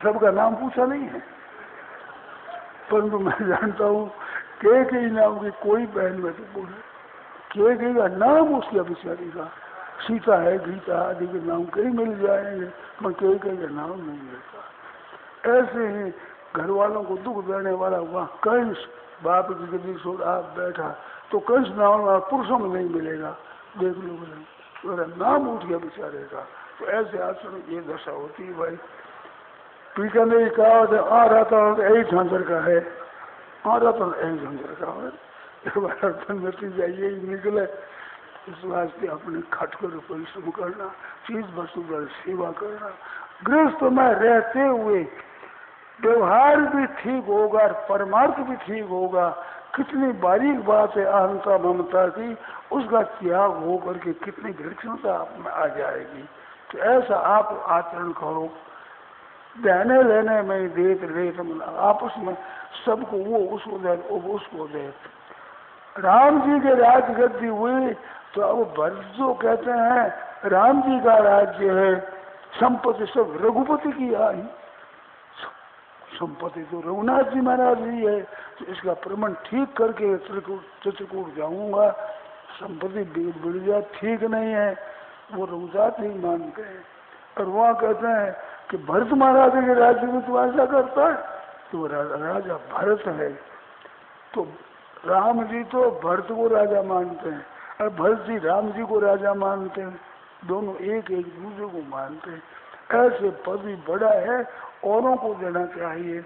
सबका नाम पूछा नहीं है, परंतु मैं जानता हूँ कई नाम की कोई बहन में तो बोले कई का नाम उसके बिचारी का सीता है, गीता आदि के नाम कई मिल जाएंगे, पर कई का नाम नहीं मिलता। ऐसे ही घर वालों को दुख देने वाला वहाँ कंस बाप की गद्दी छोड़ आप बैठा, तो कंस नाम पुरुषों में नहीं मिलेगा, देख लो मेरा नाम उठ गया बेचारे का। तो ऐसे आचरण ये दशा होती है भाई। पीछा ने कहा आ रहा था एक झांझर का है, आ रहा था एक झांझर का है, नतीजा यही निकले। इस वास्ते अपने खट कर परिश्रम करना, चीज वस्तु पर सेवा करना, गृहस्थ में रहते हुए व्यवहार भी ठीक होगा, परमार्थ भी ठीक होगा। कितनी बारीक बात है अहंता ममता की, उसका त्याग हो करके कितनी विलक्षणता आप में आ जाएगी। तो ऐसा आप आचरण करो, देने लेने में देत रेत आपस में सबको, वो उसको दे वो उसको दे। राम जी के राज गद्दी हुई तो अब भरत जो कहते हैं राम जी का राज्य है, संपत्ति सब रघुपति की आई, संपत्ति तो रघुनाथ जी महाराज जी है। तो इसका प्रमाण ठीक करके चित्रकूट जाऊंगा, संपत्ति बढ़ जाए ठीक नहीं है, वो रघुनाथ नहीं मानते हैं। और वहाँ कहते हैं कि भरत महाराज के राज्य में तो ऐसा करता है, तो राजा भरत है। तो राम जी तो भरत को राजा मानते हैं और भरत जी राम जी को राजा मानते हैं, दोनों एक एक दूसरे को मानते हैं। ऐसे पद भी बड़ा है, औरों को देना चाहिए,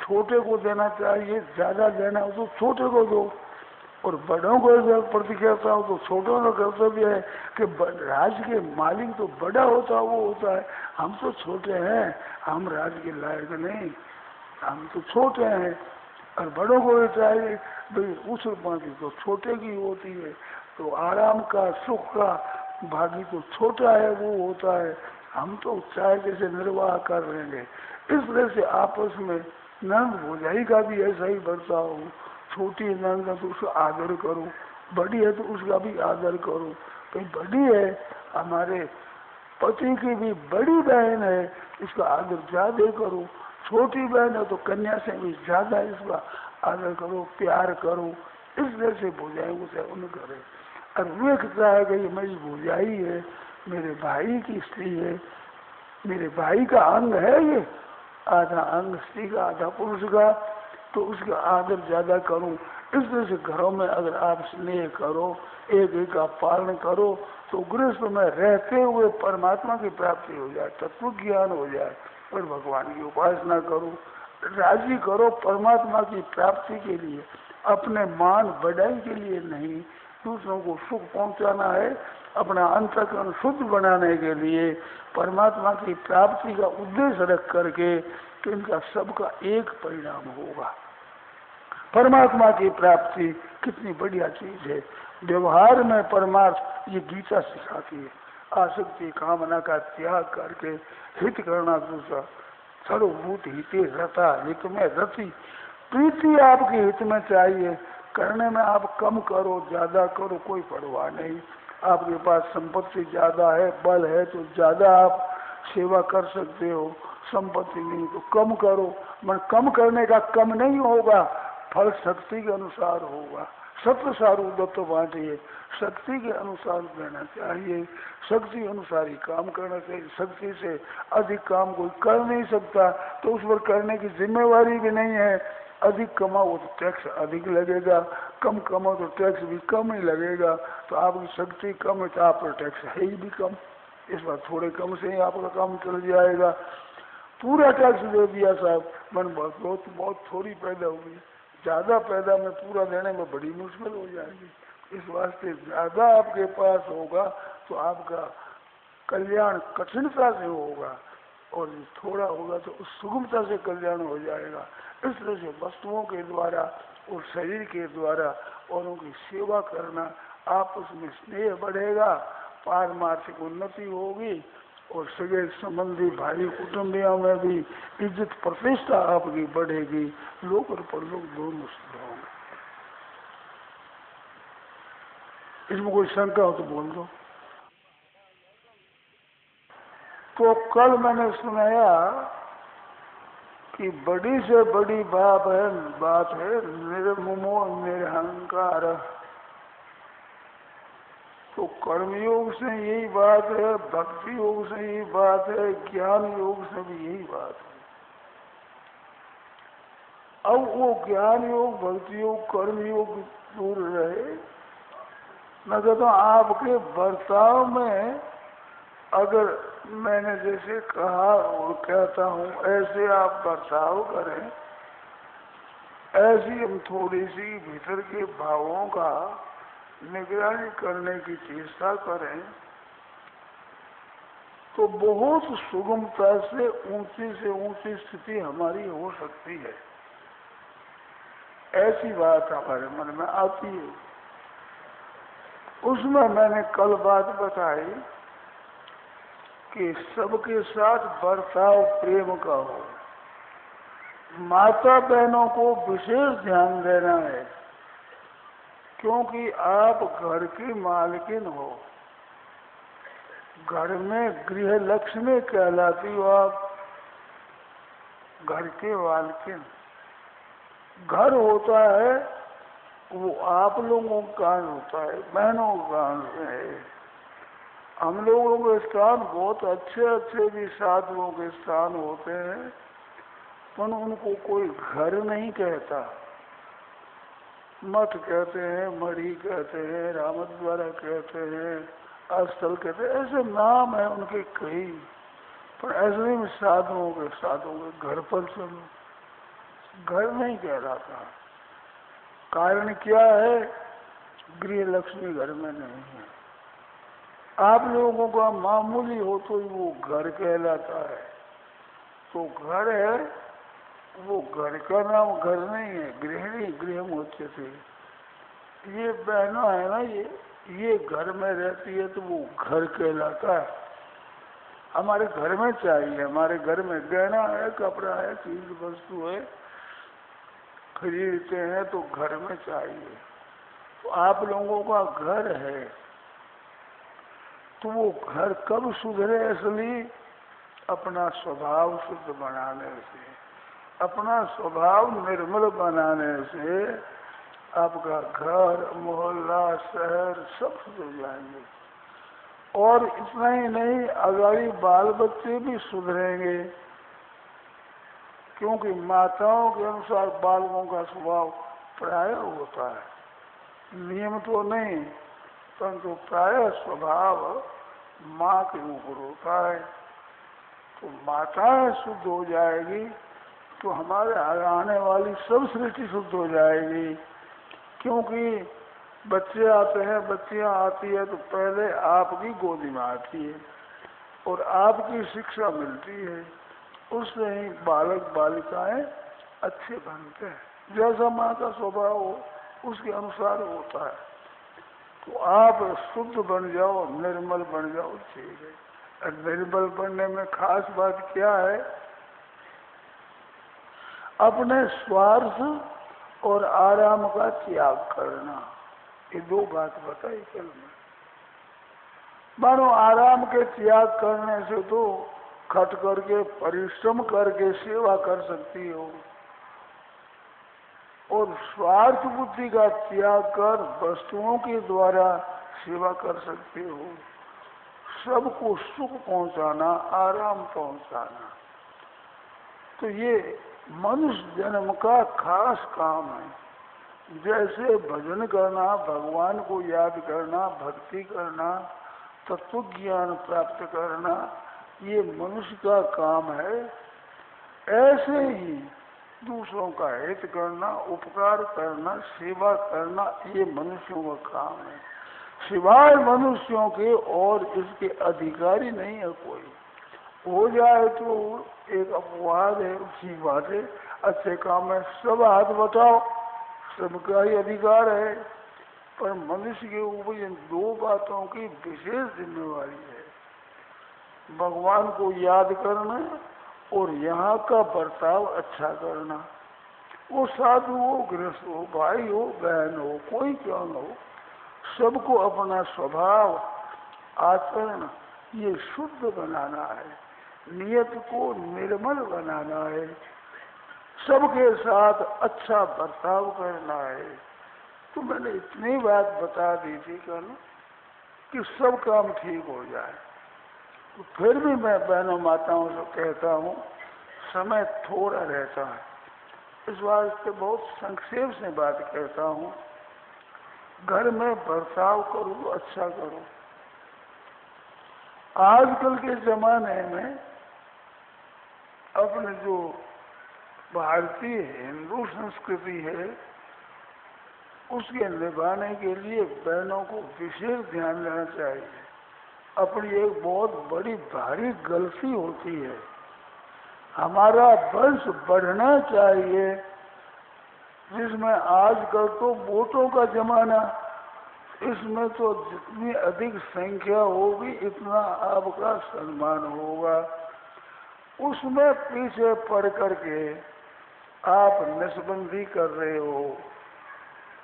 छोटे को देना चाहिए, ज्यादा देना हो तो छोटे को दो, और बड़ों को जब प्रतिक्रिया हो तो छोटों का कर्तव्य है कि राज के मालिक तो बड़ा होता वो होता है, हम तो छोटे हैं, हम राज के लायक नहीं, हम तो छोटे हैं। और बड़ों को ये चाहिए भाई उछल पाती तो छोटे की होती है, तो आराम का सुख का भागी तो छोटा है वो होता है, हम तो चाहे जैसे निर्वाह कर रहेंगे। इस तरह से आपस में नंद भोजाई का भी ऐसा ही बर्ताव हो, छोटी नंद है तो उसका आदर करो, बड़ी है तो उसका भी आदर करो। भाई बड़ी है हमारे पति की भी बड़ी बहन है, इसका आदर ज्यादा करो, छोटी बहन है तो कन्या से भी ज्यादा इसका आदर करो, प्यार करो। इस तरह से भोजाई उसे उन करे। और वे कहता है कि मेरी भोजाई है, मेरे भाई की स्त्री है, मेरे भाई का अंग है ये, आधा अंग स्त्री का आधा पुरुष का, तो उसका आदर ज्यादा करूं। इस तरह से घरों में अगर आप स्नेह करो, एक एक का पालन करो, तो गृहस्थ में रहते हुए परमात्मा की प्राप्ति हो जाए, तत्व ज्ञान हो जाए, और भगवान की उपासना करो, राजी करो परमात्मा की प्राप्ति के लिए, अपने मान बढ़ाई के लिए नहीं, दूसरों को सुख पहुंचाना है, अपना अंतःकरण शुद्ध बनाने के लिए, परमात्मा की प्राप्ति का उद्देश्य रख करके, तो इनका सबका एक परिणाम होगा। परमात्मा की प्राप्ति कितनी बढ़िया चीज है। व्यवहार में परमार्थ ये गीता सिखाती है, आसक्ति कामना का त्याग करके हित करना दूसरा, सर्वभूत हिते रता, हित में रति, प्रीति आपके हित में चाहिए, करने में आप कम करो ज्यादा करो कोई परवाह नहीं। आपके पास संपत्ति ज्यादा है, बल है तो ज्यादा आप सेवा कर सकते हो, संपत्ति नहीं तो कम करो। मन कम करने का कम नहीं होगा, फल शक्ति के अनुसार होगा। सत्य सारू दत्त बांटिए, शक्ति के अनुसार देना चाहिए, शक्ति अनुसार ही काम करना चाहिए। शक्ति से अधिक काम कोई कर नहीं सकता, तो उस पर करने की जिम्मेवारी भी नहीं है। अधिक कमाओ तो टैक्स अधिक लगेगा, कम कमाओ तो टैक्स भी कम ही लगेगा। तो आपकी शक्ति कम है तो आप पर टैक्स है ही भी कम, इस बार थोड़े कम से ही आपका काम चल जाएगा। पूरा टैक्स दे दिया साहब, मन बहुत थोड़ी पैदा होगी, ज्यादा पैदा में पूरा देने में बड़ी मुश्किल हो जाएगी। इस वास्ते ज्यादा आपके पास होगा तो आपका कल्याण कठिनता से होगा, और थोड़ा होगा तो उस सुगमता से कल्याण हो जाएगा। इस तरह से वस्तुओं के द्वारा और शरीर के द्वारा औरों की सेवा करना, आपस में स्नेह बढ़ेगा, पारमार्थिक उन्नति होगी, और सगे संबंधी भाई कुटुंबियों में भी इज्जत प्रतिष्ठा आपकी बढ़ेगी, लोग और परलोक दोनों सिद्ध होंगे। इसमें कोई शंका हो तो बोल दो। तो कल मैंने सुनाया कि बड़ी से बड़ी बात है निर्ममो निरहंकार। तो कर्मयोग से यही बात है, भक्ति योग से यही बात है, ज्ञान योग से भी यही बात है। अब वो ज्ञान योग, भक्ति योग, कर्म योग दूर रहे, न तो आपके बर्ताव में अगर मैंने जैसे कहा और कहता हूँ ऐसे आप बर्ताव करें, ऐसी हम थोड़ी सी भीतर के भावों का निगरानी करने की चेष्टा करें तो बहुत सुगमता से ऊंची स्थिति हमारी हो सकती है। ऐसी बात हमारे मन में आती है। उसमें मैंने कल बात बताई कि सबके साथ बर्ताव प्रेम का हो। माता बहनों को विशेष ध्यान देना है, क्योंकि आप घर की मालकिन हो। घर में गृह लक्ष्मी कहलाती हो आप, घर के मालकिन। घर होता है वो आप लोगों का कान होता है, बहनों का कान है। हम लोगों के स्थान बहुत अच्छे भी साधुओं के स्थान होते हैं, पर उनको कोई घर नहीं कहता। मठ कहते हैं, मढ़ी कहते हैं, रामद्वारा कहते हैं, अस्थल कहते हैं, ऐसे नाम है उनके कई। पर ऐसे नहीं साधुओं के घर पर चलो, घर नहीं कहलाता। कारण क्या है? गृह लक्ष्मी घर में नहीं है। आप लोगों का मामूली हो तो वो घर कहलाता है। तो घर है, वो घर का नाम घर नहीं है, गृहिणी गृह होते थे। ये बहना है ना, ये घर में रहती है तो वो घर कहलाता है। हमारे घर में चाहिए, हमारे घर में गहना है, कपड़ा है, चीज वस्तु है, खरीदते हैं तो घर में चाहिए। तो आप लोगों का घर है, तो वो घर कब सुधरे? असली अपना स्वभाव शुद्ध बनाने से, अपना स्वभाव निर्मल बनाने से आपका घर, मोहल्ला, शहर सब सुधर जाएंगे। और इतना ही नहीं, अगाड़ी बाल बच्चे भी सुधरेंगे, क्योंकि माताओं के अनुसार बालकों का स्वभाव प्राय होता है, नियम तो नहीं, परंतु प्राय स्वभाव माँ के ऊपर होता है। तो माताएं शुद्ध हो जाएगी तो हमारे आने वाली सब सृष्टि शुद्ध हो जाएगी। क्योंकि बच्चे आते हैं, बच्चियां आती है तो पहले आपकी गोदी में आती है और आपकी शिक्षा मिलती है, उससे ही बालक बालिकाएं अच्छे बनते हैं। जैसा माँ का स्वभाव हो उसके अनुसार होता है। तो आप शुद्ध बन जाओ, निर्मल बन जाओ, ठीक है। और निर्मल बनने में खास बात क्या है? अपने स्वार्थ और आराम का त्याग करना। ये दो बात बताई कल में। मानो आराम के त्याग करने से तो खट करके परिश्रम करके सेवा कर सकती हो, और स्वार्थ बुद्धि का त्याग कर वस्तुओं के द्वारा सेवा कर सकते हो। सबको सुख पहुंचाना, आराम पहुंचाना, तो ये मनुष्य जन्म का खास काम है। जैसे भजन करना, भगवान को याद करना, भक्ति करना, तत्व ज्ञान प्राप्त करना, ये मनुष्य का काम है। ऐसे ही दूसरों का हित करना, उपकार करना, सेवा करना, ये मनुष्यों का काम है। सिवाय मनुष्यों के और इसके अधिकारी नहीं है कोई। हो जाए तो एक अपवाद है, उसकी बात है। अच्छे काम में सब हाथ बटाओ, सबका ही अधिकार है, पर मनुष्य के ऊपर इन दो बातों की विशेष जिम्मेवारी है। भगवान को याद करना और यहाँ का बर्ताव अच्छा करना। वो साधु हो, गृहस्थ हो, भाई हो, बहन हो, कोई क्यों न हो, सबको अपना स्वभाव, आचरण ये शुद्ध बनाना है, नियत को निर्मल बनाना है। सबके साथ अच्छा बर्ताव करना है। तो मैंने इतनी बात बता दी थी कल कि सब काम ठीक हो जाए। तो फिर भी मैं बहनों माताओं से कहता हूँ, समय थोड़ा रहता है, इस वास्ते बहुत संक्षेप से बात कहता हूँ। घर में बर्ताव करो तो अच्छा करो। आजकल के जमाने में अपने जो भारतीय हिंदू संस्कृति है उसके निभाने के लिए बहनों को विशेष ध्यान देना चाहिए। अपनी एक बहुत बड़ी भारी गलती होती है, हमारा वंश बढ़ना चाहिए, जिसमें आजकल तो वोटों का जमाना, इसमें तो जितनी अधिक संख्या होगी इतना आपका सम्मान होगा। उसमें पीछे पड़ करके आप नसबंदी कर रहे हो,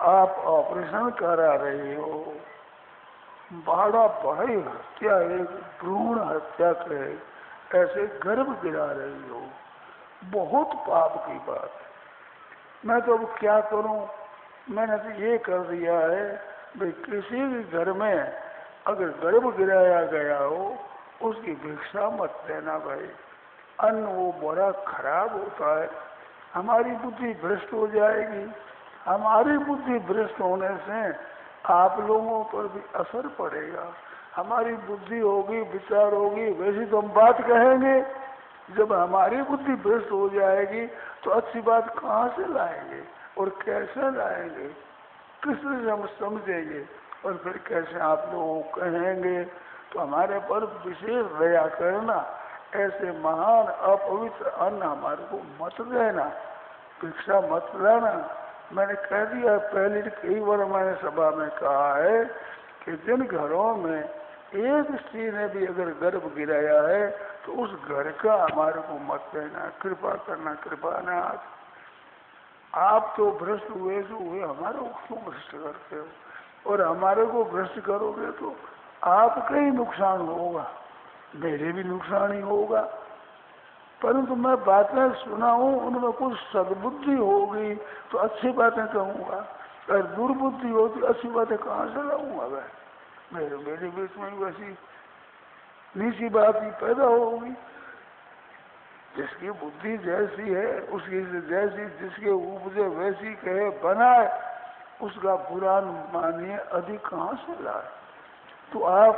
आप ऑपरेशन करा रहे हो, बड़ी हत्या, एक भ्रूण हत्या के ऐसे गर्भ गिरा रही हो, बहुत पाप की बात है। मैं तो अब क्या करूं, मैंने तो ये कर दिया है भाई किसी भी घर में अगर गर्भ गिराया गया हो उसकी भिक्षा मत देना भाई। अन्न वो बड़ा खराब होता है, हमारी बुद्धि भ्रष्ट हो जाएगी। हमारी बुद्धि भ्रष्ट होने से आप लोगों पर भी असर पड़ेगा। हमारी बुद्धि होगी, विचार होगी, वैसी तो हम बात कहेंगे। जब हमारी बुद्धि भ्रष्ट हो जाएगी तो अच्छी बात कहाँ से लाएंगे और कैसे लाएंगे, किससे हम समझेंगे और फिर कैसे आप लोगों को कहेंगे। तो हमारे पर विशेष दया करना, ऐसे महान अपवित्र अन्न हमारे को मत देना, भिक्षा मत लाना। मैंने कह दिया पहले, कई बार मैंने सभा में कहा है कि जिन घरों में एक स्त्री ने भी अगर गर्भ गिराया है तो उस घर का हमारे को मत देना, कृपा करना, कृपानाथ। आप तो भ्रष्ट हुए जो हुए, हमारे को क्यों भ्रष्ट करते हो? और हमारे को भ्रष्ट करोगे तो आपका ही नुकसान होगा, मेरे भी नुकसान ही होगा। परंतु मैं बातें सुनाऊं, उनमें कुछ सद्बुद्धि होगी तो अच्छी बातें कहूँगा, अगर दुर्बुद्धि होती अच्छी बातें कहाँ से लाऊंगा मैं? मेरे बीच में वैसी नीची बात ही पैदा होगी। जिसकी बुद्धि जैसी है उसकी जैसी, जिसके उपजे वैसी कहे बनाए, उसका बुरा मानिए अधिक कहाँ से लाए? तो आप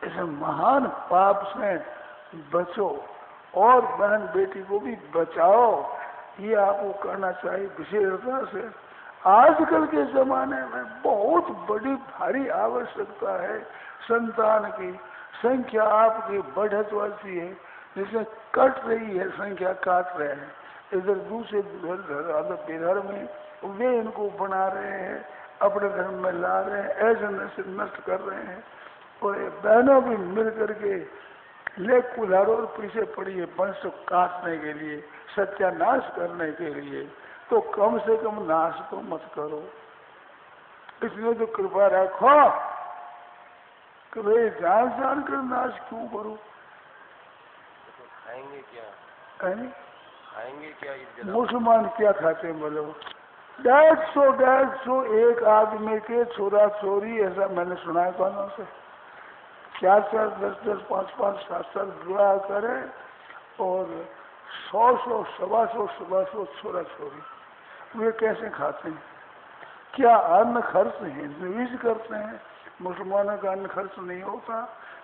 इस महान पाप से बचो और बहन बेटी को भी बचाओ, ये आपको करना चाहिए विशेषता से। आजकल के जमाने में बहुत बड़ी भारी आवश्यकता है संतान की। संख्या आपकी बढ़त वाली है, जिसमें कट रही है, संख्या काट रहे हैं, इधर दूसरे बिहार में वे इनको बना रहे हैं, अपने धर्म में ला रहे हैं, ऐसे नष्ट कर रहे हैं। और बहनों भी मिल करके ले कुल्हाड़ों और पीछे पड़ी है वंश को काटने के लिए, सत्यानाश करने के लिए। तो कम से कम नाश तो मत करो, इसलिए तो कृपा रखो कि भाई जान जान कर नाश क्यों करो? खाएंगे क्या? खाएंगे क्या? मुसलमान क्या खाते हैं बोलो? 150 एक आदमी के छोरा छोरी, ऐसा मैंने सुना है कानों से। 4-4, 10-10, 5-5, 7-7 विवाह करे और 100-100, 100-100 छोरा छोरी, वे कैसे खाते हैं? क्या अन्न खर्च हिंदू ही करते हैं? मुसलमानों का अन्न खर्च नहीं होता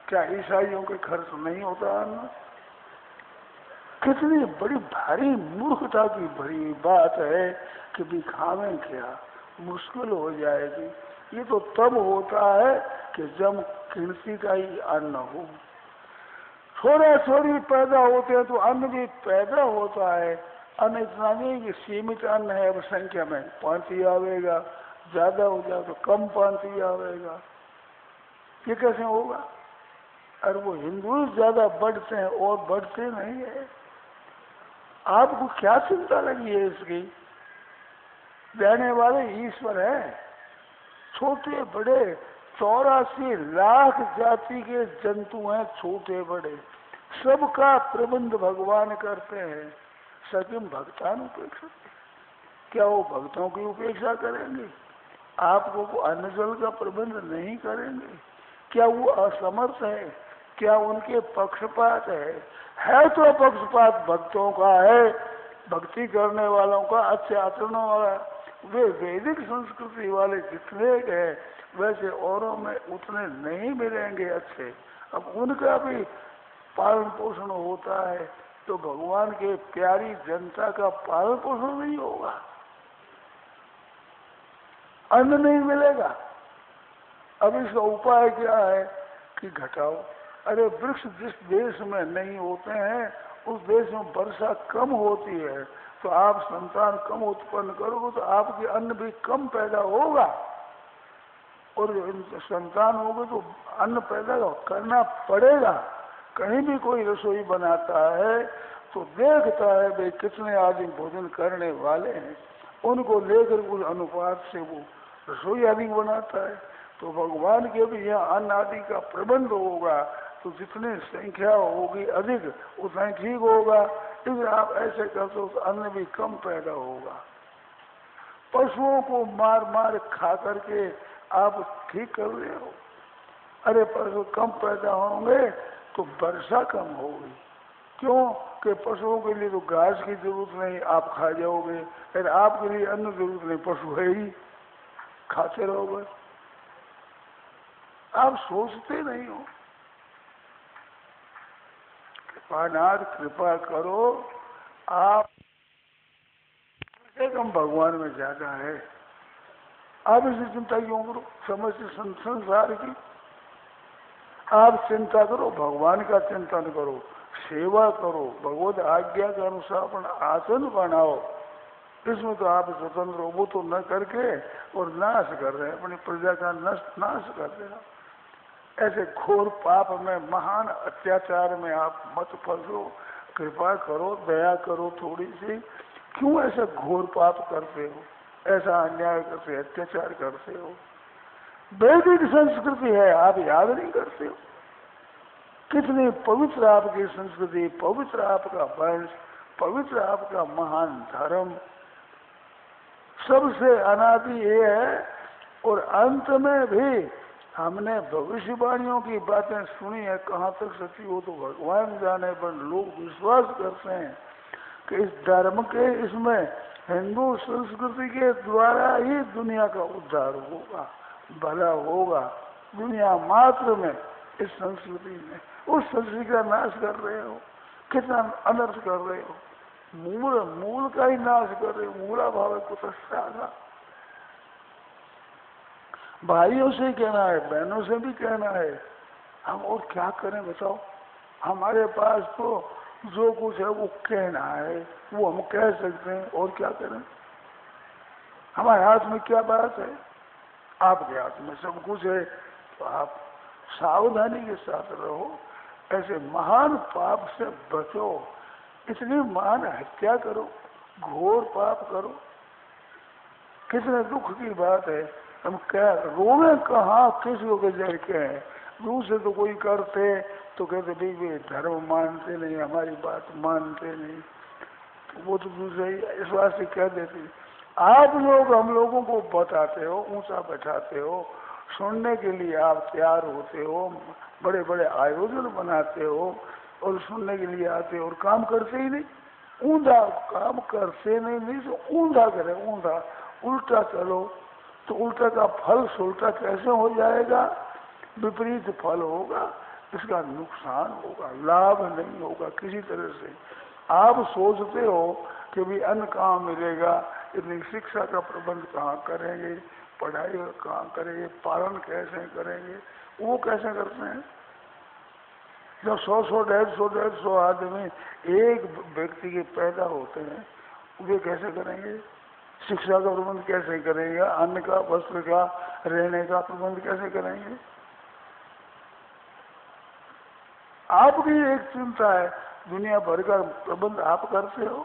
क्या? ईसाइयों के खर्च नहीं होता अन्न? कितनी बड़ी भारी मूर्खता की भरी बात है कि भी खावें क्या, मुश्किल हो जाएगी। ये तो तब होता है कि जब गिनती का ही अन्न हो। छोरे छोरी पैदा होते हैं तो अन्न भी पैदा होता है। अन्न इतना नहीं कि सीमित अन्न है, अब संख्या में पांति आवेगा, ज्यादा हो जाए तो कम पांति आवेगा, ये कैसे होगा? और वो हिंदू ज्यादा बढ़ते हैं और बढ़ते नहीं है। आपको क्या चिंता लगी है इसकी? देने वाले ईश्वर है। छोटे बड़े 84 लाख जाति के जंतु हैं, छोटे बड़े, सबका प्रबंध भगवान करते हैं। सकिम भक्तान उपेक्षा, क्या वो भक्तों की उपेक्षा करेंगे? आपको वो अन्न जल का प्रबंध नहीं करेंगे? क्या वो असमर्थ है? क्या उनके पक्षपात है तो पक्षपात भक्तों का है, भक्ति करने वालों का, अच्छे आचरणों वाला। वे वैदिक संस्कृति वाले जितने गए वैसे औरों में उतने नहीं मिलेंगे अच्छे। अब उनका भी पालन पोषण होता है तो भगवान के प्यारी जनता का पालन पोषण नहीं होगा, अन्न नहीं मिलेगा। अब इसका उपाय क्या है कि घटाओ। अरे वृक्ष जिस देश में नहीं होते हैं उस देश में वर्षा कम होती है, तो आप संतान कम उत्पन्न करोगे तो आपके अन्न भी कम पैदा होगा, और संतान होगी तो अन्न पैदा करना पड़ेगा। कहीं भी कोई रसोई बनाता है तो देखता है भाई कितने आदमी भोजन करने वाले हैं, उनको लेकर उस अनुपात से वो रसोई आदि बनाता है। तो भगवान के भी यहाँ अन्न आदि का प्रबंध होगा तो जितनी संख्या होगी अधिक उतना ही ठीक होगा। इसलिए आप ऐसे करते हो तो अन्न भी कम पैदा होगा। पशुओं को मार मार खा करके आप ठीक कर रहे हो। अरे पशु कम पैदा होंगे तो वर्षा कम होगी। क्यों कि पशुओं के लिए तो घास की जरूरत नहीं, आप खा जाओगे। अरे आपके लिए अन्न जरूरत नहीं, पशु है ही, खाते रहोगे। आप सोचते नहीं हो। कृपानाथ कृपा करो, आप कम भगवान में ज्यादा है। आप इसी चिंता क्यों करो समझते संसार की? आप चिंता करो, भगवान का चिंतन करो, सेवा करो, भगवत आज्ञा के अनुसार अपना आसन बनाओ। इसमें तो आप स्वतंत्र हो, वो तो न करके और नाश कर रहे हैं, अपनी प्रजा का नाश कर देना। ऐसे घोर पाप में, महान अत्याचार में आप मत फंसो। कृपा करो, दया करो थोड़ी सी। क्यों ऐसे घोर पाप करते हो, ऐसा अन्याय करते, अत्याचार करते हो? वैदिक संस्कृति है, आप याद नहीं करते हो? कितनी पवित्र आपकी संस्कृति, पवित्र आपका वंश, पवित्र आपका महान धर्म, सबसे अनादि ये है। और अंत में भी हमने भविष्यवाणियों की बातें सुनी है, कहाँ तक सच्ची हो तो भगवान जाने, पर लोग विश्वास करते हैं कि इस धर्म के, इसमें हिंदू संस्कृति के द्वारा ही दुनिया का उद्धार होगा, भला होगा। दुनिया मात्र में इस संस्कृति में, उस संस्कृति का नाश कर रहे हो, कितना अनर्थ कर रहे हो। मूल का ही नाश कर रहे हो। मूला भाव कुतस्था। भाइयों से कहना है, बहनों से भी कहना है। हम और क्या करें बताओ? हमारे पास तो जो कुछ है वो कहना है, वो हम कह सकते हैं, और क्या करें? हमारे हाथ में क्या बात है? आपके हाथ में सब कुछ है। तो आप सावधानी के साथ रहो, ऐसे महान पाप से बचो। इतनी महान हत्या करो, घोर पाप करो, कितने दुख की बात है। हम क्या रोवे कहाँ, किसी को जाके हैं? दूसरे तो कोई करते तो कहते भाई वे धर्म मानते नहीं, हमारी बात मानते नहीं, तो वो तो दूसरे इस बात से कह देते। आप लोग हम लोगों को बताते हो, ऊंचा बैठाते हो, सुनने के लिए आप तैयार होते हो, बड़े बड़े आयोजन बनाते हो और सुनने के लिए आते हो, और काम करते ही नहीं। ऊंधा काम करते नहीं तो ऊंधा करे, ऊंधा उल्टा चलो तो उल्टा का फल सुल्टा कैसे हो जाएगा? विपरीत फल होगा, इसका नुकसान होगा, लाभ नहीं होगा किसी तरह से। आप सोचते हो कि भी अन्न कहाँ मिलेगा, इतनी शिक्षा का प्रबंध कहाँ करेंगे, पढ़ाई कहाँ करेंगे, पालन कैसे करेंगे? वो कैसे करते हैं? जब 100 150 आदमी एक व्यक्ति के पैदा होते हैं, वे कैसे करेंगे? शिक्षा का प्रबंध कैसे करेंगे? अन्न का, वस्त्र का, रहने का प्रबंध कैसे करेंगे? आपकी एक चिंता है, दुनिया भर का प्रबंध आप करते हो।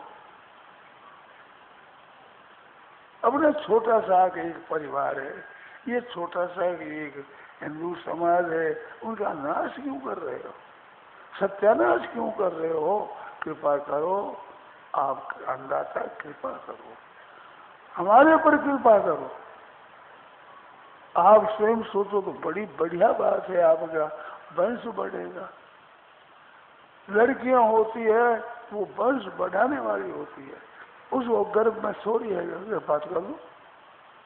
अपने छोटा सा एक परिवार है, ये छोटा सा एक हिंदू समाज है, उनका नाश क्यों कर रहे हो? सत्यानाश क्यों कर रहे हो? कृपा करो, आप अन्नदाता कृपा करो, हमारे ऊपर कृपा करो। आप स्वयं सोचो तो बड़ी बढ़िया बात है, आपका वंश बढ़ेगा। लड़कियां होती है वो वंश बढ़ाने वाली होती है, उसको गर्भ में छोड़ी है, बात कर लो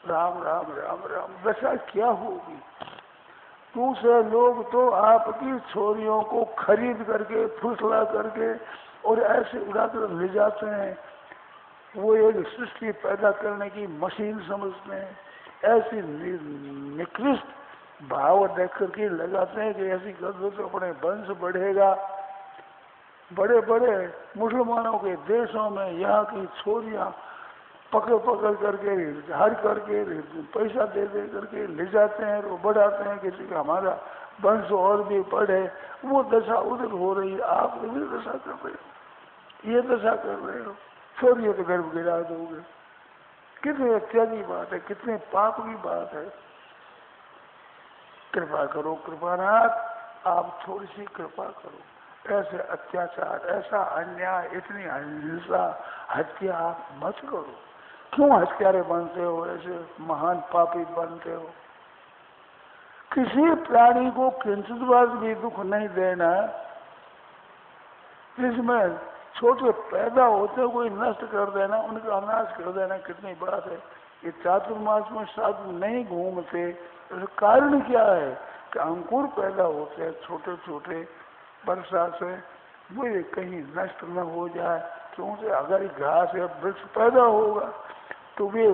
राम राम राम राम, दशा क्या होगी। दूसरे लोग तो आपकी छोरियों को खरीद करके फुसला करके और ऐसे उड़ाकर ले जाते हैं, वो एक सृष्टि पैदा करने की मशीन समझते हैं, ऐसी निकृष्ट भाव देख करके लगाते हैं कि ऐसी कर दो तो अपने वंश बढ़ेगा। बड़े बड़े मुसलमानों के देशों में यहाँ की छोरियाँ पकड़ पकड़ करके हर करके पैसा दे दे करके ले जाते हैं, वो बढ़ाते हैं किसी का हमारा वंश और भी बढ़े। वो दशा उधर हो रही है, आप इधर दशा कर रहे हो, ये दशा कर रहे हो, छोरियों तो गर्भ गिरा दोगे। कितनी हत्या की बात है, कितने पाप की बात है। कृपा करो कृपानाथ, आप थोड़ी सी कृपा करो। ऐसे अत्याचार, ऐसा अन्याय, इतनी हिंसा, हत्या आप मत करो। क्यों हत्यारे बनते हो, ऐसे महान पापी बनते हो। किसी प्राणी को किंचित बार भी दुख नहीं देना। जिसमें छोटे पैदा होते कोई नष्ट कर देना, उनका नाश कर देना, कितनी बात है। ये चातुर्मास में साधु नहीं घूमते, कारण क्या है कि अंकुर पैदा होते हैं छोटे छोटे वर्षा से, वो ये कहीं नष्ट न हो जाए। क्योंकि अगर घास या वृक्ष पैदा होगा तो वे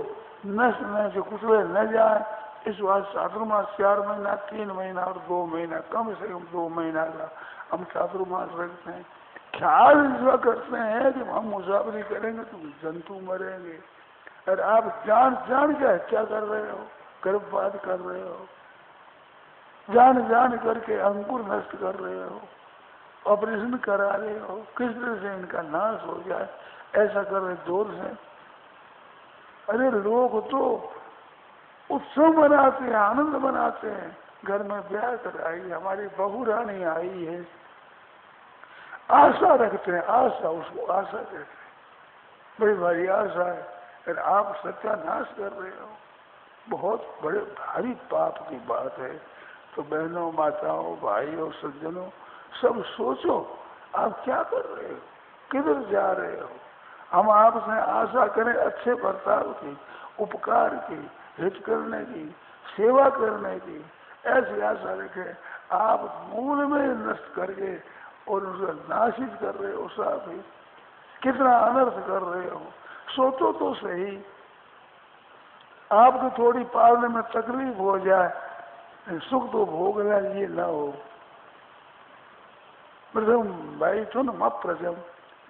नष्ट न से कुचले न जाए। इस बात चातुर्मास 4 महीना, 3 महीना और 2 महीना, कम से कम 2 महीना का हम चातुर्मास रखते हैं। ख्याल इसका करते हैं कि हम मुसाफरी करेंगे तो जंतु मरेंगे, और आप जान जान के हत्या कर रहे हो, गर्भपात कर रहे हो, जान जान करके अंकुर नष्ट कर रहे हो, ऑपरेशन करा रहे हो, किस तरह से इनका नाश हो जाए ऐसा कर रहे जोर से। अरे लोग तो उत्सव मनाते हैं, आनंद मनाते हैं, घर में ब्याह कराई, हमारी बहू रानी आई है, आशा रखते हैं, आशा, उसको आशा कहते हैं, बड़ी भारी आशा है, और आप सत्यानाश कर रहे हो। बहुत बड़े भारी पाप की बात है। तो बहनों, माताओं, भाइयों, सज्जनों, सब सोचो आप क्या कर रहे हो, किधर जा रहे हो। हम आपसे आशा करें अच्छे बर्ताव की, उपकार की, हित करने की, सेवा करने की, ऐसी आशा रखें। आप मूल में नष्ट करके और उसे नाशित कर रहे हो, साथ ही कितना अनर्थ कर रहे हो। सोचो तो सही, आपको थोड़ी पालने में तकलीफ हो जाए, सुख तो भोगना ये ना हो। प्रथम भाई तो न प्रजम,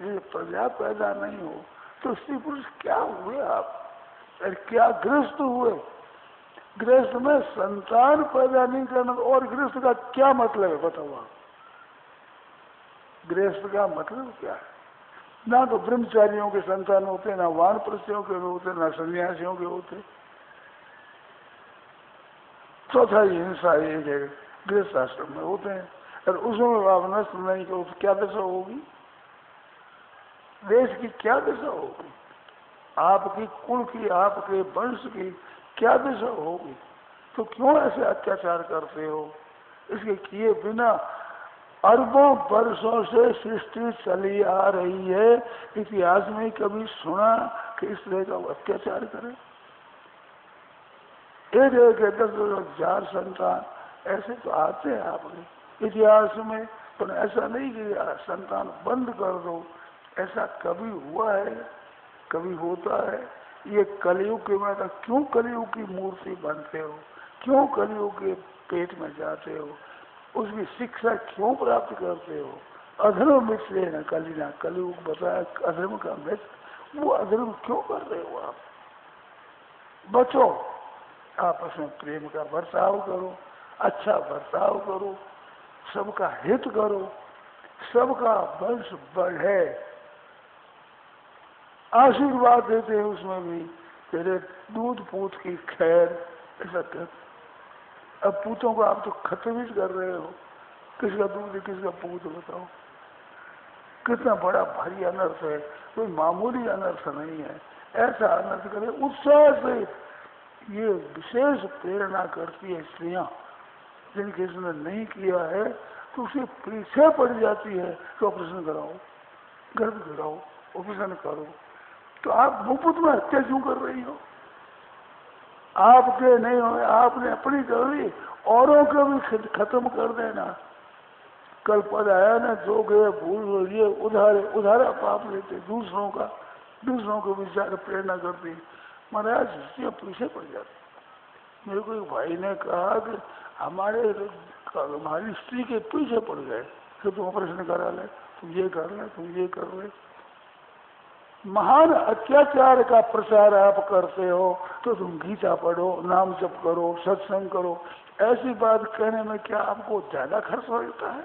ये प्रजा पैदा नहीं हो तो स्त्री पुरुष क्या हुए आप, और क्या गृहस्थ हुए। गृहस्थ में संतान पैदा नहीं करना, और गृहस्थ का क्या मतलब है बताओ आप। गृहस्थ का मतलब क्या है। ना तो ब्रह्मचारियों के संतान होते, ना वानप्रस्थों के होते, ना सन्यासियों के होते। चौथा हिंसा एक है, गृहस्थ आश्रम में होते हैं, और उसमें आप नष्ट नहीं करो तो क्या दशा होगी, देश की क्या दशा होगी, आपकी कुल की, आपके वंश की क्या दशा होगी। तो क्यों ऐसे अत्याचार करते हो। इसके किए बिना अरबों वर्षों से सृष्टि चली आ रही है। इतिहास में कभी सुना कि इस तरह का अत्याचार करे। एक एक 10,000 संतान ऐसे तो आते हैं आपके इतिहास में, पर ऐसा नहीं कि संतान बंद कर दो, ऐसा कभी हुआ है, कभी होता है। ये कलयुग के में क्यों कलयुग की मूर्ति बनते हो, क्यों कलयुग के पेट में जाते हो, उसकी शिक्षा क्यों प्राप्त करते हो। अधर्म मिट लेना कलिना, कलयुग बताया अधर्म का मिट, वो अधर्म क्यों कर रहे हो आप। बचो, आपस में प्रेम का बर्ताव करो, अच्छा बर्ताव करो, सबका हित करो, सबका वंश बढ़े। आशीर्वाद देते हैं उसमें भी, तेरे दूध पूत की खैर, ऐसा कहते। अब पूतों को आप तो खत्म ही कर रहे हो, किसका दूध है किसका पूत बताओ। कितना बड़ा भारी अनर्थ है, कोई मामूली अनर्थ नहीं है। ऐसा अनर्थ करे उत्साह से। ये विशेष प्रेरणा करती है स्त्रियां, जिनके इसने नहीं किया है तो उसे पीछे पड़ जाती है कि ऑपरेशन कराओ, गर्भ गिराओ, ऑपरेशन करो। तो आप मुफ्त में हत्या क्यों कर रही हो? आपके नहीं हो, आपने अपनी कर ली, औरों को भी खत्म कर देना। कल पद आया ना, जो गए भूल ये उधारा पाप लेते दूसरों का, दूसरों को विचार प्रेरणा करती। महाराज स्त्रियां पीछे पड़ जाती। मेरे को एक भाई ने कहा कि हमारी स्त्री के पीछे पड़ गए कि तुम ऑपरेशन करा ले, तुम ये कर ले, तुम ये कर ले। महान अत्याचार का प्रचार आप करते हो तो तुम गीता पढ़ो, नाम जप करो, सत्संग करो। ऐसी बात कहने में क्या आपको ज्यादा खर्च होता है?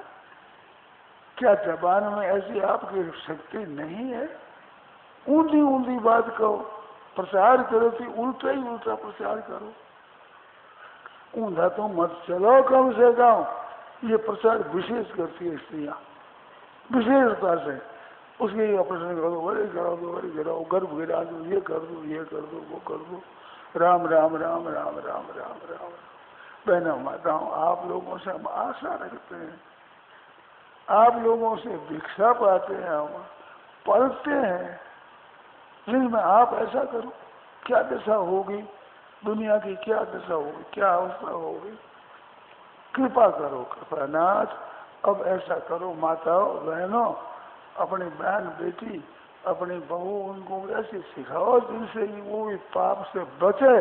क्या जबान में ऐसी आपकी शक्ति नहीं है? ऊंधी ऊंधी बात कहो, प्रचार करो कि उल्टा ही उल्टा प्रचार करो। ऊंधा तो मत चलो कम से कम। ये प्रचार विशेष करती है स्त्रियां, विशेषता से। उसके ऑपरेशन करो, वही करा दो, वही गिराओ, गर्भ गिरा दो, ये कर दो, ये कर दो, वो कर दो। राम राम राम राम राम राम राम। बहनों माताओं, आप लोगों से हम आशा रखते हैं, आप लोगों से भिक्षा पाते हैं, हम पढ़ते हैं, जिसमें आप ऐसा करो। क्या दशा होगी दुनिया की, क्या दशा होगी, क्या अवस्था होगी? कृपा करो कृपानाथ, अब ऐसा करो। माताओं बहनों, अपनी बहन बेटी, अपनी बहू, उनको ऐसे सिखाओ जिनसे वो भी पाप से बचे।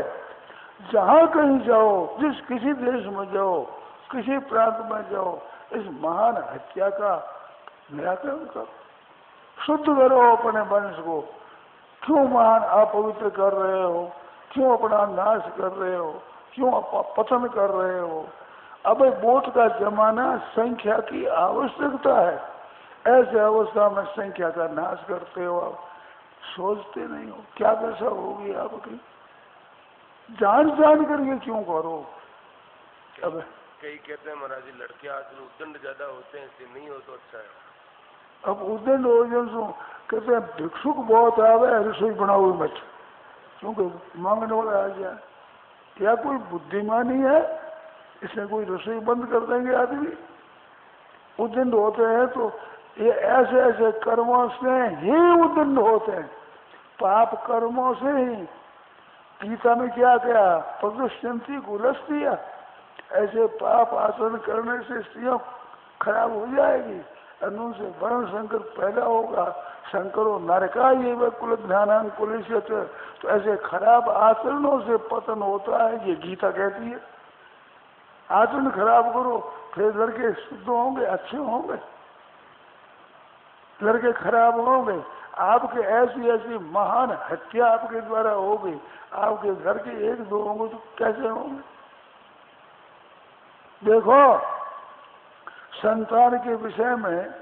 जहाँ कहीं जाओ, किसी देश में जाओ, किसी प्रांत में जाओ, इस महान हत्या का निराकरण करो, शुद्ध करो अपने वंश को। क्यों महान अपवित्र कर रहे हो? क्यों अपना नाश कर रहे हो? क्यों पतन कर रहे हो? अब वोट का जमाना, संख्या की आवश्यकता है। ऐसे अवस्था में संख्या का नाश करते हो आप, सोचते नहीं हो क्या दशा होगी आपकी? जान करके क्यों करो? अब कई कहते हैं महाराज जी, लड़कियां आज उद्दंड ज्यादा होते हैं, इसलिए नहीं हो तो अच्छा है। अब उद्दंड हो जो कहते हैं भिक्षुक बहुत आवे, रसोई बनाओ मत, क्योंकि मांगने वाला आ जाए। क्या कोई बुद्धिमानी है? इसमें कोई रसोई बंद कर देंगे आदमी? उद्दंड होते हैं तो ये ऐसे ऐसे कर्मों से ही उद्दंड होते हैं, पाप कर्मों से ही। गीता में क्या क्या प्रदुष्यंती गुलस्तिया, ऐसे पाप आचरण करने से स्त्रियां खराब हो जाएगी, उनसे वर्ण संकर पैदा होगा। शंकरो नरका ये व कुल ध्यान कुलिशत, तो ऐसे खराब आचरणों से पतन होता है, ये गीता कहती है। आचरण खराब करो, फिर लड़के शुद्ध होंगे, अच्छे होंगे। लड़के खराब होंगे, आपके ऐसी ऐसी महान हत्या आपके द्वारा होगी, आपके घर के एक दो होंगे तो कैसे होंगे? देखो, संतान के विषय में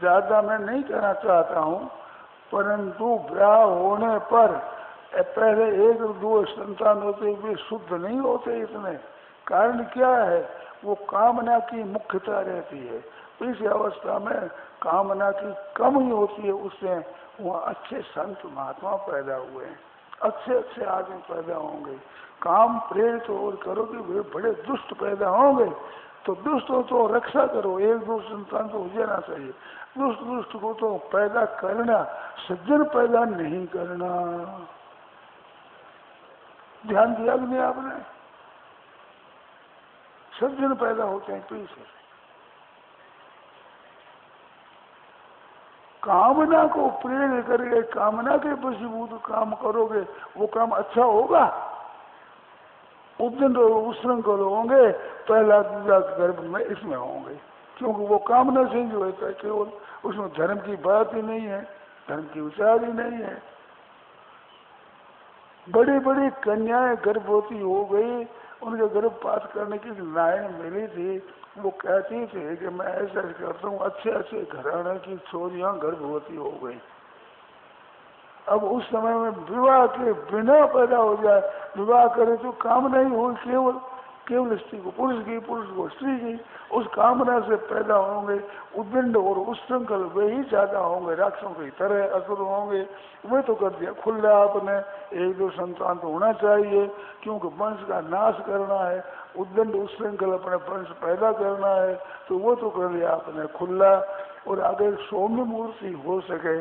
ज्यादा मैं नहीं कहना चाहता हूँ, परंतु ब्याह होने पर पहले एक दो संतान होते हुए शुद्ध नहीं होते इतने। कारण क्या है? वो कामना की मुख्यता रहती है। इस अवस्था में कामना की कम ही होती है, उससे वहाँ अच्छे संत महात्मा पैदा हुए हैं, अच्छे अच्छे आदमी पैदा होंगे। काम प्रेरित और करो कि वे बड़े दुष्ट पैदा होंगे, तो दुष्ट हो तो रक्षा करो, एक दो संतान तो हो जाना चाहिए। दुष्ट को तो पैदा करना, सज्जन पैदा नहीं करना। ध्यान दिया कि नहीं आपने? सज्जन पैदा होते हैं पीछे। कामना को प्रेरित करके, कामना के वशीभूत काम करोगे, वो काम अच्छा होगा। उद्दंड उच्छृंखल होंगे, पहला दूसरा गर्भ में इसमें होंगे, क्योंकि वो कामना से जो होता है, केवल उसमें धर्म की बात ही नहीं है, धर्म की विचार ही नहीं है। बड़ी बड़ी कन्याएं गर्भवती हो गई, उनके गर्भपात करने की लाइन मिली थी। वो कहती थी कि मैं ऐसा करता हूँ, अच्छे अच्छे घराने की छोरियां गर्भवती हो गई। अब उस समय में विवाह के बिना पैदा हो जाए, विवाह करे तो काम नहीं हो, केवल केवल स्त्री को पुरुष की, पुरुष को स्त्री की, उस कामना से पैदा होंगे उद्दंड और उच्छृंखल, वे ही ज्यादा होंगे, राक्षसों की तरह असुर होंगे। वे तो कर दिया खुला आपने, एक दो संतान तो होना चाहिए क्योंकि वंश का नाश करना है, उद्दंड उच्छृंखल अपने वंश पैदा करना है, तो वो तो कर दिया आपने खुला। और अगर सौम्य मूर्ति हो सके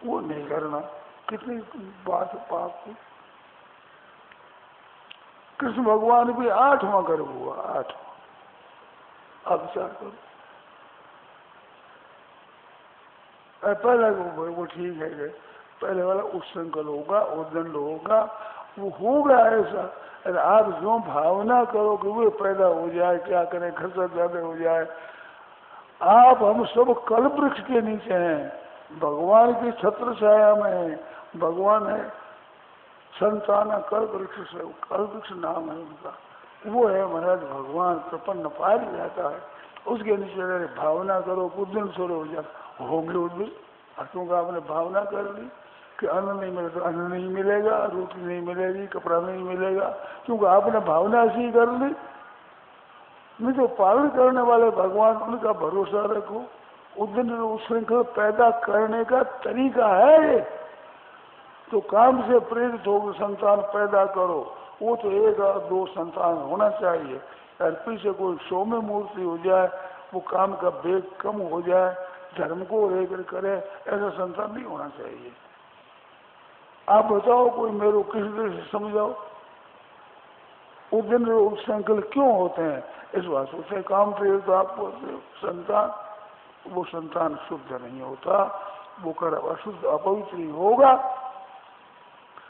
वो नहीं करना। कितनी बात पाप की। कृष्ण भगवान भी 8वां गर्भ हुआ, 8वां। अब विचार करो, पहले वो ठीक है, पहले वाला उच्छृंखल होगा, उद्दंड होगा, वो होगा ऐसा। अरे आप जो भावना करो कि वो पैदा हो जाए, क्या करें, खर्चा ज्यादा हो जाए। आप हम सब कल्प वृक्ष के नीचे हैं, भगवान की छत्र छाया में है। भगवान है संतान कल्प वृक्ष से, कल्प वृक्ष नाम है उनका, वो है महाराज भगवान प्रपन्न पाया जाता है। उसके नीचे भावना करो कुछ दिन शुरू हो जाए, होंगे उस दिन। क्योंकि आपने भावना कर ली कि अन्न नहीं मिले तो अन्न नहीं मिलेगा, रोटी नहीं मिलेगी, कपड़ा नहीं मिलेगा, क्योंकि आपने भावना ऐसी कर ली। नहीं तो पालन करने वाले भगवान, उनका भरोसा रखो। उद्दंड उच्छृंखल पैदा करने का तरीका है ये। तो काम से प्रेरित होकर संतान पैदा करो, वो तो 1 और 2 संतान होना चाहिए। और पीछे कोई सौम्य मूर्ति हो जाए, वो काम का वेग कम हो जाए, धर्म को लेकर करे, ऐसा संतान नहीं होना चाहिए। आप बताओ कोई मेरे किसी तरह से समझाओ उद्दंड उच्छृंखल क्यों होते हैं। इस वास्तव से काम प्रेरित आपको संतान, वो संतान शुद्ध नहीं होता, वो कर अशुद्ध अपवित्र ही होगा।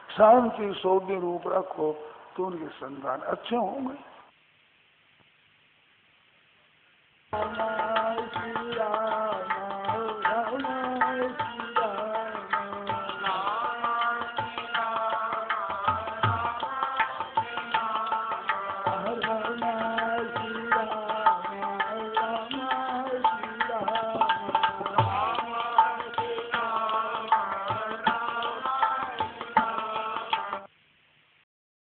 शांति सौम्य रूप रखो तो उनके संतान अच्छे होंगे।